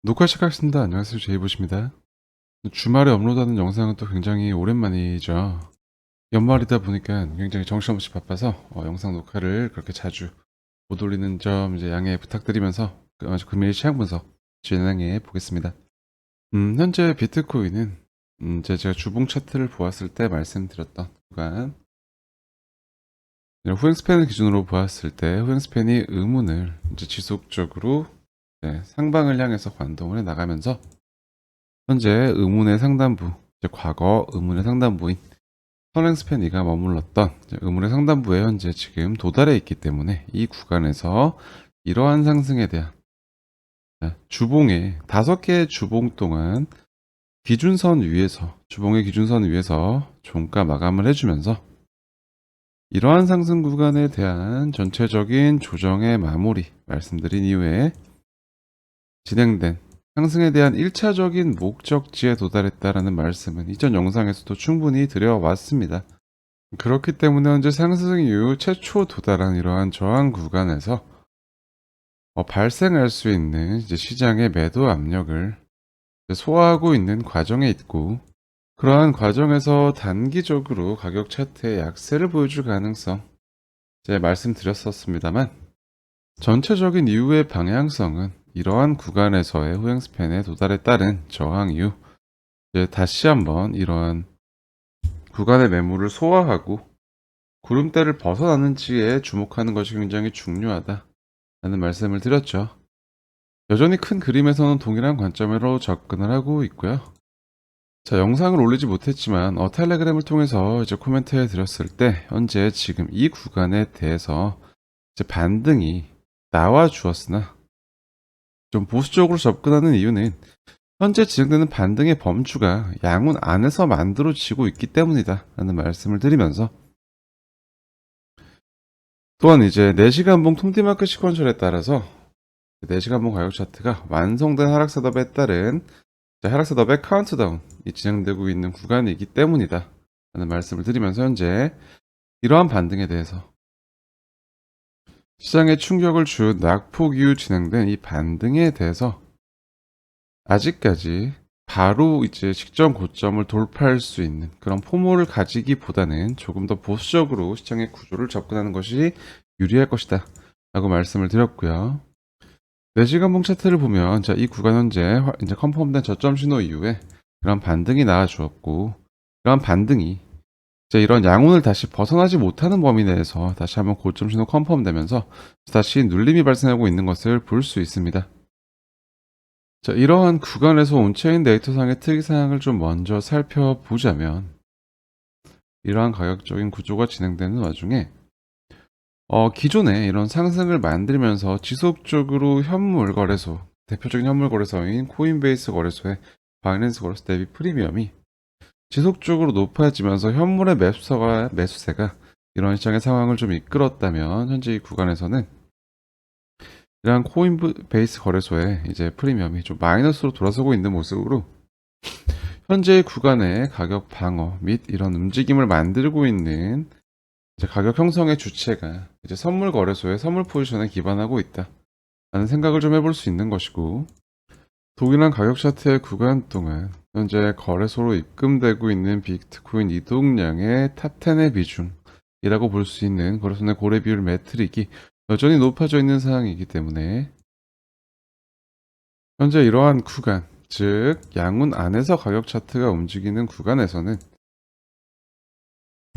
녹화 시작하겠습니다. 안녕하세요. 제이봇입니다. 주말에 업로드하는 영상은 또 굉장히 오랜만이죠. 연말이다 보니까 굉장히 정신없이 바빠서 영상 녹화를 그렇게 자주 못 올리는 점 이제 양해 부탁드리면서 금일 시장 분석 진행해 보겠습니다. 현재 비트코인은 이제 제가 주봉 차트를 보았을 때 말씀드렸던 구간, 후행 스팬을 기준으로 보았을 때 후행 스팬이 의문을 이제 지속적으로 상방을 향해서 관동을 해 나가면서 현재 의문의 상단부, 이제 과거 의문의 상단부인 선행스팬이가 머물렀던 의문의 상단부에 현재 지금 도달해 있기 때문에 이 구간에서 이러한 상승에 대한 주봉의 5개의 주봉 동안 기준선 위에서, 주봉의 기준선 위에서 종가 마감을 해주면서 이러한 상승 구간에 대한 전체적인 조정의 마무리 말씀드린 이후에 진행된 상승에 대한 1차적인 목적지에 도달했다라는 말씀은 이전 영상에서도 충분히 드려왔습니다. 그렇기 때문에 현재 상승 이후 최초 도달한 이러한 저항 구간에서 발생할 수 있는 이제 시장의 매도 압력을 소화하고 있는 과정에 있고, 그러한 과정에서 단기적으로 가격 차트의 약세를 보여줄 가능성 이제 말씀드렸었습니다만, 전체적인 이후의 방향성은 이러한 구간에서의 후행 스팬에 도달에 따른 저항 이후 이제 다시 한번 이러한 구간의 매물을 소화하고 구름대를 벗어나는지에 주목하는 것이 굉장히 중요하다라는 말씀을 드렸죠. 여전히 큰 그림에서는 동일한 관점으로 접근을 하고 있고요. 자, 영상을 올리지 못했지만 텔레그램을 통해서 이제 코멘트해 드렸을 때 현재 지금 이 구간에 대해서 이제 반등이 나와 주었으나 좀 보수적으로 접근하는 이유는 현재 진행되는 반등의 범주가 양운 안에서 만들어지고 있기 때문이다 라는 말씀을 드리면서, 또한 이제 4시간봉 톰디마크 시퀀셜에 따라서 4시간봉 가격 차트가 완성된 하락 셋업에 따른 하락 셋업의 카운트다운이 진행되고 있는 구간이기 때문이다 라는 말씀을 드리면서, 현재 이러한 반등에 대해서 시장에 충격을 준 낙폭 이후 진행된 이 반등에 대해서 아직까지 바로 이제 직전 고점을 돌파할 수 있는 그런 포모를 가지기보다는 조금 더 보수적으로 시장의 구조를 접근하는 것이 유리할 것이다 라고 말씀을 드렸고요. 4시간봉 차트를 보면 이 구간 현재 이제 컨펌된 저점 신호 이후에 그런 반등이 나와 주었고, 그런 반등이 이제 이런 양운을 다시 벗어나지 못하는 범위 내에서 다시 한번 고점 신호 컨펌되면서 다시 눌림이 발생하고 있는 것을 볼 수 있습니다. 자, 이러한 구간에서 온체인 데이터상의 특이사항을 좀 먼저 살펴보자면, 이러한 가격적인 구조가 진행되는 와중에 기존에 이런 상승을 만들면서 지속적으로 현물 거래소, 대표적인 현물 거래소인 코인베이스 거래소의 바이낸스 거래소 대비 프리미엄이 지속적으로 높아지면서 현물의 매수세가 이런 시장의 상황을 좀 이끌었다면, 현재 이 구간에서는 이러한 코인베이스 거래소의 이제 프리미엄이 좀 마이너스로 돌아서고 있는 모습으로 현재 구간의 가격 방어 및 이런 움직임을 만들고 있는 이제 가격 형성의 주체가 이제 선물 거래소의 선물 포지션에 기반하고 있다 라는 생각을 좀 해볼 수 있는 것이고, 동일한 가격 차트의 구간 동안 현재 거래소로 입금되고 있는 비트코인 이동량의 탑10의 비중이라고 볼 수 있는 거래소 내 고래 비율 매트릭이 여전히 높아져 있는 상황이기 때문에, 현재 이러한 구간, 즉 양운 안에서 가격 차트가 움직이는 구간에서는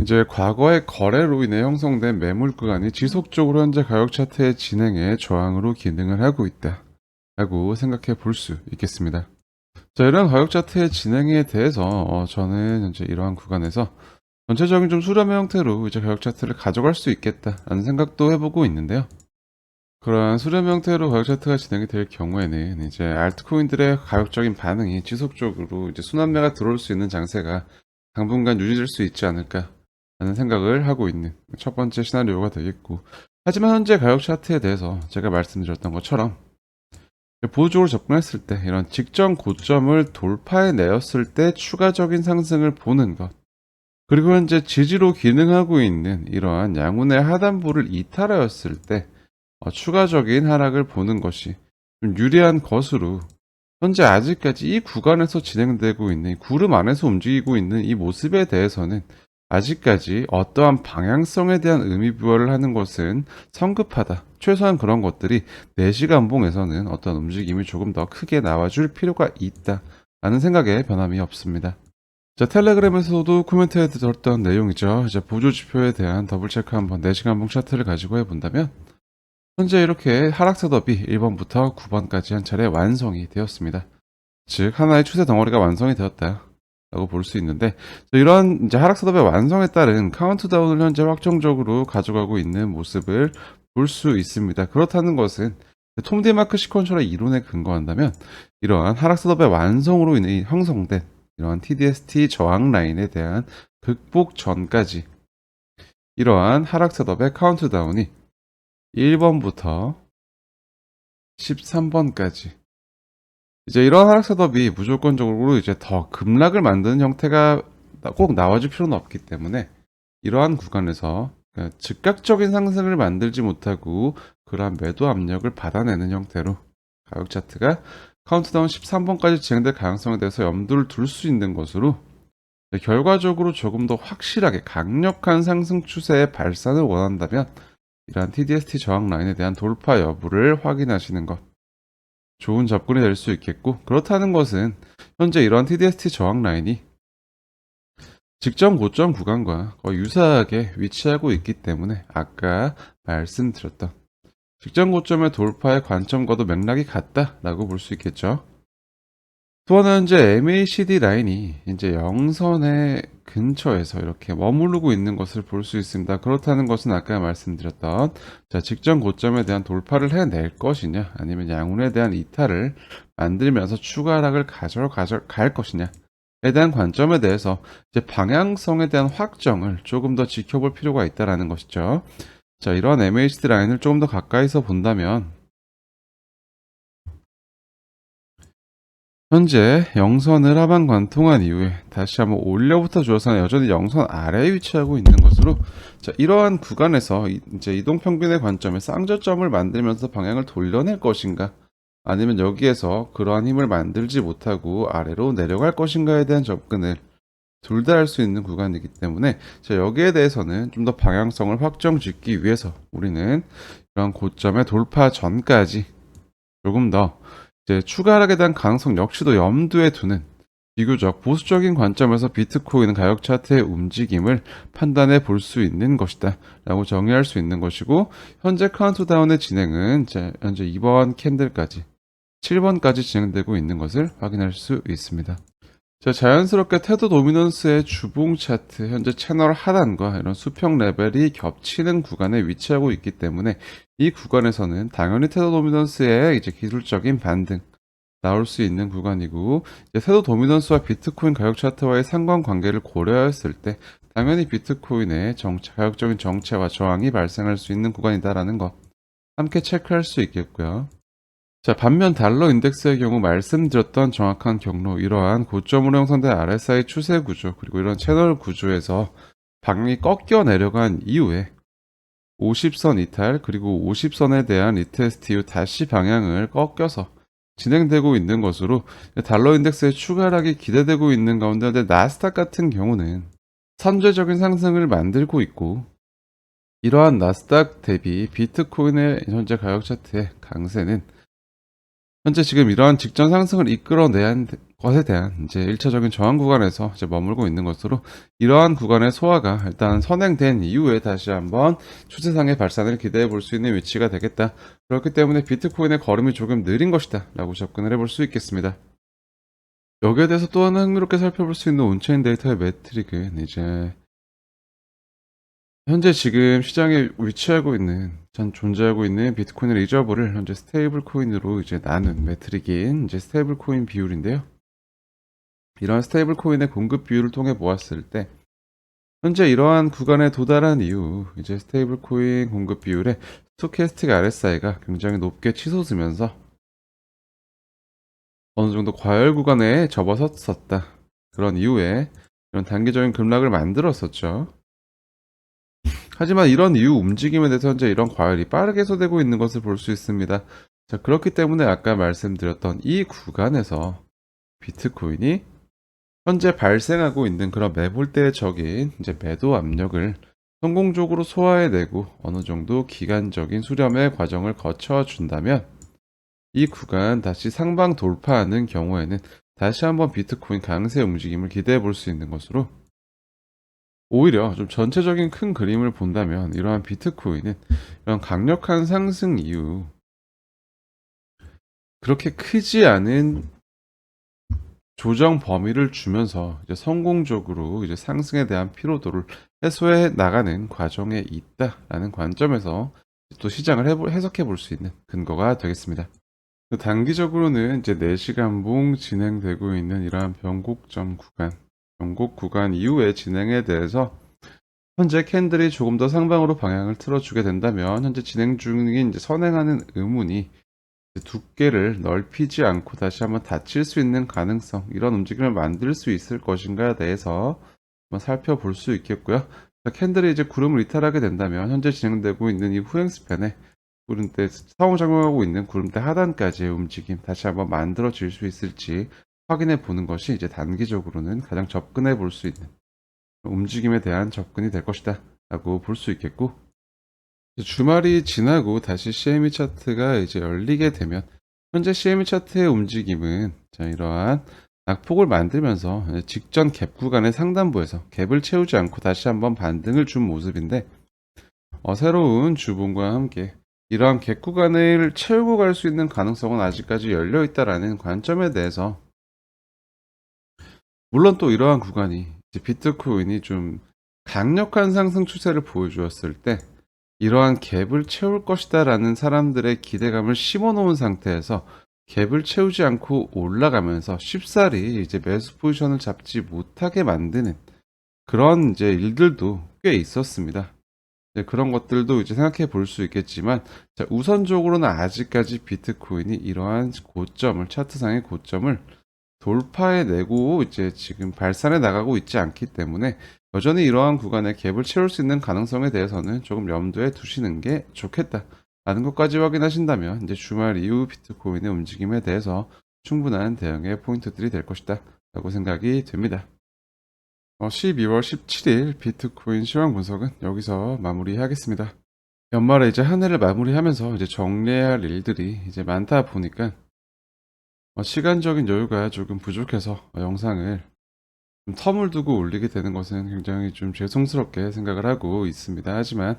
이제 과거의 거래로 인해 형성된 매물 구간이 지속적으로 현재 가격 차트의 진행에 저항으로 기능을 하고 있다 라고 생각해 볼 수 있겠습니다. 자, 이러한 가격 차트의 진행에 대해서 저는 현재 이러한 구간에서 전체적인 좀 수렴의 형태로 이제 가격 차트를 가져갈 수 있겠다라는 생각도 해보고 있는데요. 그러한 수렴 형태로 가격 차트가 진행이 될 경우에는 이제 알트코인들의 가격적인 반응이 지속적으로 이제 순환매가 들어올 수 있는 장세가 당분간 유지될 수 있지 않을까 라는 생각을 하고 있는 첫 번째 시나리오가 되겠고, 하지만 현재 가격 차트에 대해서 제가 말씀드렸던 것처럼 보수적으로 접근했을 때 이런 직전 고점을 돌파해 내었을 때 추가적인 상승을 보는 것, 그리고 현재 지지로 기능하고 있는 이러한 양운의 하단부를 이탈하였을 때 추가적인 하락을 보는 것이 좀 유리한 것으로 현재 아직까지 이 구간에서 진행되고 있는 이 구름 안에서 움직이고 있는 이 모습에 대해서는 아직까지 어떠한 방향성에 대한 의미 부여를 하는 것은 성급하다. 최소한 그런 것들이 4시간봉에서는 어떤 움직임이 조금 더 크게 나와줄 필요가 있다. 라는 생각에 변함이 없습니다. 자, 텔레그램에서도 코멘트에 들었던 내용이죠. 이제 보조지표에 대한 더블 체크 한번 4시간봉 차트를 가지고 해본다면 현재 이렇게 하락 셋업이 1번부터 9번까지 한 차례 완성이 되었습니다. 즉 하나의 추세 덩어리가 완성이 되었다 라고 볼 수 있는데, 이러한 이제 하락 셋업의 완성에 따른 카운트다운을 현재 확정적으로 가져가고 있는 모습을 볼 수 있습니다. 그렇다는 것은 톰 디마크 시퀀셜의 이론에 근거한다면 이러한 하락 셋업의 완성으로 인해 형성된 이러한 TDST 저항 라인에 대한 극복 전까지 이러한 하락 셋업의 카운트다운이 1번부터 13번까지 이제 이런 하락 셋업이 무조건적으로 이제 더 급락을 만드는 형태가 꼭 나와줄 필요는 없기 때문에 이러한 구간에서 즉각적인 상승을 만들지 못하고 그러한 매도 압력을 받아내는 형태로 가격 차트가 카운트다운 13번까지 진행될 가능성에 대해서 염두를 둘 수 있는 것으로, 결과적으로 조금 더 확실하게 강력한 상승 추세의 발산을 원한다면 이러한 TDST 저항 라인에 대한 돌파 여부를 확인하시는 것, 좋은 접근이 될 수 있겠고, 그렇다는 것은 현재 이러한 TDST 저항 라인이 직전 고점 구간과 거의 유사하게 위치하고 있기 때문에 아까 말씀드렸던 직전 고점의 돌파의 관점과도 맥락이 같다라고 볼 수 있겠죠. 또 하나 현재 MACD 라인이 이제 영선의 근처에서 이렇게 머무르고 있는 것을 볼 수 있습니다. 그렇다는 것은 아까 말씀드렸던 직전 고점에 대한 돌파를 해낼 것이냐, 아니면 양운에 대한 이탈을 만들면서 추가 하락을 가져갈 것이냐에 대한 관점에 대해서 이제 방향성에 대한 확정을 조금 더 지켜볼 필요가 있다라는 것이죠. 자, 이런 MACD 라인을 조금 더 가까이서 본다면 현재 영선을 하반 관통한 이후에 다시 한번 올려부터 주어서는 여전히 영선 아래에 위치하고 있는 것으로, 자, 이러한 구간에서 이제 이동평균의 관점에 쌍저점을 만들면서 방향을 돌려낼 것인가, 아니면 여기에서 그러한 힘을 만들지 못하고 아래로 내려갈 것인가에 대한 접근을 둘 다 할 수 있는 구간이기 때문에, 자, 여기에 대해서는 좀 더 방향성을 확정짓기 위해서 우리는 이런 고점의 돌파 전까지 조금 더 이제 추가 하락에 대한 가능성 역시도 염두에 두는 비교적 보수적인 관점에서 비트코인 가격 차트의 움직임을 판단해 볼 수 있는 것이다 라고 정의할 수 있는 것이고, 현재 카운트다운의 진행은 현재 2번 캔들까지 7번까지 진행되고 있는 것을 확인할 수 있습니다. 자, 자연스럽게 테드 도미넌스의 주봉 차트 현재 채널 하단과 이런 수평 레벨이 겹치는 구간에 위치하고 있기 때문에 이 구간에서는 당연히 테드 도미넌스의 이제 기술적인 반등 나올 수 있는 구간이고, 이제 테드 도미넌스와 비트코인 가격 차트와의 상관관계를 고려했을 때 당연히 비트코인의 가격적인 정체와 저항이 발생할 수 있는 구간이다라는 것 함께 체크할 수 있겠고요. 자, 반면 달러 인덱스의 경우 말씀드렸던 정확한 경로, 이러한 고점으로 형성된 RSI 추세 구조, 그리고 이런 채널 구조에서 방향이 꺾여 내려간 이후에 50선 이탈, 그리고 50선에 대한 리테스트 이후 다시 방향을 꺾여서 진행되고 있는 것으로 달러 인덱스의 추가 하락이 기대되고 있는 가운데 나스닥 같은 경우는 선제적인 상승을 만들고 있고, 이러한 나스닥 대비 비트코인의 현재 가격 차트의 강세는 현재 지금 이러한 직전 상승을 이끌어낸 것에 대한 이제 1차적인 저항 구간에서 이제 머물고 있는 것으로, 이러한 구간의 소화가 일단 선행된 이후에 다시 한번 추세상의 발산을 기대해 볼 수 있는 위치가 되겠다. 그렇기 때문에 비트코인의 걸음이 조금 느린 것이다 라고 접근을 해볼 수 있겠습니다. 여기에 대해서 또 하나 흥미롭게 살펴볼 수 있는 온체인 데이터의 매트릭은 이제 현재 지금 시장에 위치하고 있는, 존재하고 있는 비트코인 리저브를 현재 스테이블 코인으로 이제 나눈 매트릭인 이제 스테이블 코인 비율인데요. 이러한 스테이블 코인의 공급 비율을 통해 보았을 때 현재 이러한 구간에 도달한 이후 이제 스테이블 코인 공급 비율의 스토캐스틱 RSI가 굉장히 높게 치솟으면서 어느 정도 과열 구간에 접어섰었다. 그런 이후에 이런 단기적인 급락을 만들었었죠. 하지만 이런 이후 움직임에 대해서 현재 이런 과열이 빠르게 해소되고 있는 것을 볼 수 있습니다. 자, 그렇기 때문에 아까 말씀드렸던 이 구간에서 비트코인이 현재 발생하고 있는 그런 매볼 때적인 이제 매도 압력을 성공적으로 소화해내고 어느 정도 기간적인 수렴의 과정을 거쳐준다면 이 구간 다시 상방 돌파하는 경우에는 다시 한번 비트코인 강세 움직임을 기대해 볼 수 있는 것으로, 오히려 좀 전체적인 큰 그림을 본다면 이러한 비트코인은 이런 강력한 상승 이후 그렇게 크지 않은 조정 범위를 주면서 이제 성공적으로 이제 상승에 대한 피로도를 해소해 나가는 과정에 있다라는 관점에서 또 시장을 해석해 볼 수 있는 근거가 되겠습니다. 단기적으로는 이제 4시간봉 진행되고 있는 이러한 변곡점 구간, 변곡 구간 이후의 진행에 대해서 현재 캔들이 조금 더 상방으로 방향을 틀어주게 된다면 현재 진행 중인 이제 선행하는 의문이 두께를 넓히지 않고 다시 한번 닫힐 수 있는 가능성, 이런 움직임을 만들 수 있을 것인가에 대해서 한번 살펴볼 수 있겠고요. 캔들이 이제 구름을 이탈하게 된다면 현재 진행되고 있는 이 후행 스팬에 구름대 상호작용하고 있는 구름대 하단까지의 움직임 다시 한번 만들어질 수 있을지 확인해 보는 것이 이제 단기적으로는 가장 접근해 볼 수 있는 움직임에 대한 접근이 될 것이다 라고 볼 수 있겠고, 주말이 지나고 다시 CME 차트가 이제 열리게 되면 현재 CME 차트의 움직임은 자, 이러한 낙폭을 만들면서 직전 갭 구간의 상단부에서 갭을 채우지 않고 다시 한번 반등을 준 모습인데, 새로운 주봉과 함께 이러한 갭 구간을 채우고 갈 수 있는 가능성은 아직까지 열려 있다라는 관점에 대해서, 물론 또 이러한 구간이 이제 비트코인이 좀 강력한 상승 추세를 보여주었을 때 이러한 갭을 채울 것이다라는 사람들의 기대감을 심어 놓은 상태에서 갭을 채우지 않고 올라가면서 쉽사리 이제 매수 포지션을 잡지 못하게 만드는 그런 이제 일들도 꽤 있었습니다. 그런 것들도 이제 생각해 볼 수 있겠지만, 자, 우선적으로는 아직까지 비트코인이 이러한 고점을, 차트상의 고점을 돌파해내고 이제 지금 발산해 나가고 있지 않기 때문에 여전히 이러한 구간에 갭을 채울 수 있는 가능성에 대해서는 조금 염두에 두시는 게 좋겠다 라는 것까지 확인하신다면 이제 주말 이후 비트코인의 움직임에 대해서 충분한 대응의 포인트들이 될 것이다 라고 생각이 됩니다. 12월 17일 비트코인 시황 분석은 여기서 마무리하겠습니다. 연말에 이제 한 해를 마무리하면서 이제 정리할 일들이 이제 많다 보니까 시간적인 여유가 조금 부족해서 영상을 좀 텀을 두고 올리게 되는 것은 굉장히 좀 죄송스럽게 생각을 하고 있습니다. 하지만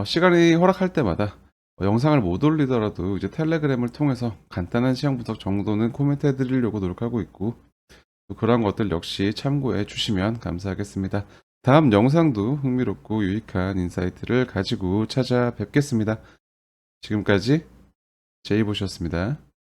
시간이 허락할 때마다 영상을 못 올리더라도 이제 텔레그램을 통해서 간단한 시황 분석 정도는 코멘트 해드리려고 노력하고 있고, 또 그런 것들 역시 참고해 주시면 감사하겠습니다. 다음 영상도 흥미롭고 유익한 인사이트를 가지고 찾아뵙겠습니다. 지금까지 제이보셨습니다.